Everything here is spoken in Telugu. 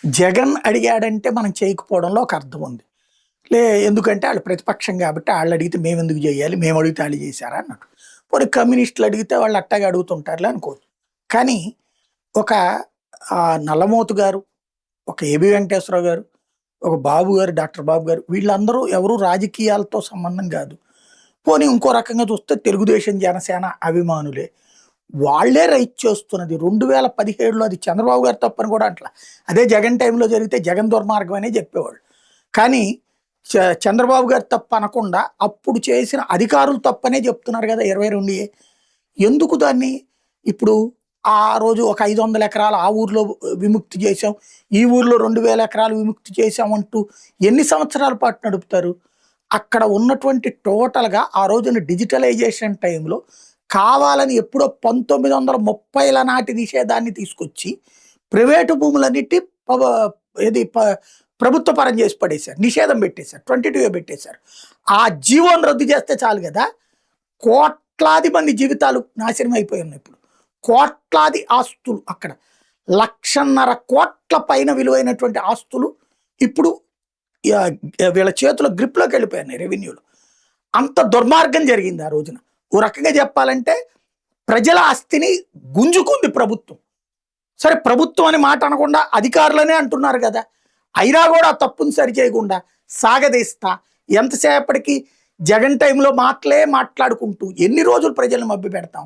జగన్ అడిగాడంటే మనం చేయకపోవడంలో ఒక అర్థం ఉంది. లే ఎందుకంటే ఆళ్ళు ప్రతిపక్షం కాబట్టి ఆళ్ళడిగితే మేమెందుకు జేయాలి? మేము అడిగితే ఆళ్ళు చేశారా అన్నట్టు. పోనీ కమ్యూనిస్టులు అడిగితే వాళ్ళు అట్టాగే అడుగుతుంటారులే అనుకోవచ్చు. కానీ ఒక నల్లమోతు గారు, ఒక ఏబి వెంకటేశ్వరరావు గారు, ఒక బాబు గారు, డాక్టర్ బాబు గారు వీళ్ళందరూ ఎవరు రాజకీయాలతో సంబంధం గాదు. పోనీ ఇంకో రకంగా చూస్తే తెలుగుదేశం, జనసేన అభిమానులే. వాళ్ళే రైట్ చేస్తున్నది. 2017లో అది చంద్రబాబు గారి తప్పని కూడా అంటలా. అదే జగన్ టైంలో జరిగితే జగన్ దుర్మార్గం అనే చెప్పేవాళ్ళు. కానీ చంద్రబాబు గారు తప్పు అనకుండా అప్పుడు చేసిన అధికారులు తప్పనే చెప్తున్నారు కదా 22 ఎందుకు దాన్ని ఇప్పుడు ఆ రోజు ఒక 500 ఎకరాలు ఆ ఊర్లో విముక్తి చేశాం, ఈ ఊర్లో 2000 ఎకరాలు విముక్తి చేశాం అంటూ ఎన్ని సంవత్సరాల పాటు నడుపుతారు? అక్కడ ఉన్నటువంటి టోటల్‌గా ఆ రోజున డిజిటలైజేషన్ టైంలో కావాలని ఎప్పుడో 1930ల నాటి నిషేధాన్ని తీసుకొచ్చి ప్రైవేటు భూములన్నిటి పవ ఏది ప ప్రభుత్వ పరం చేసి పడేశారు. నిషేధం పెట్టేశారు. 22 పెట్టేశారు. ఆ జీవోని రద్దు చేస్తే చాలు గదా! కోట్లాది మంది జీవితాలు నాశనం అయిపోయి ఉన్నాయి ఇప్పుడు. కోట్లాది ఆస్తులు అక్కడ. 1,50,000 కోట్ల పైన విలువైనటువంటి ఆస్తులు ఇప్పుడు వీళ్ళ చేతిలో గ్రిప్‌లోకి వెళ్ళిపోయినాయి రెవెన్యూలో. అంత దుర్మార్గం జరిగింది ఆ రోజున. ఓ రకంగా చెప్పాలంటే ప్రజల ఆస్తిని గుంజుకుంది ప్రభుత్వం. సరే ప్రభుత్వం అనే మాట అనకుండా అధికారులనే అంటున్నారు కదా! అయినా కూడా ఆ తప్పుని సరిచేయకుండా సాగదీస్తా ఎంతసేపటికి జగన్ టైంలో మాటలే మాట్లాడుకుంటూ ఎన్ని రోజులు ప్రజలను మభ్యపెడతాం?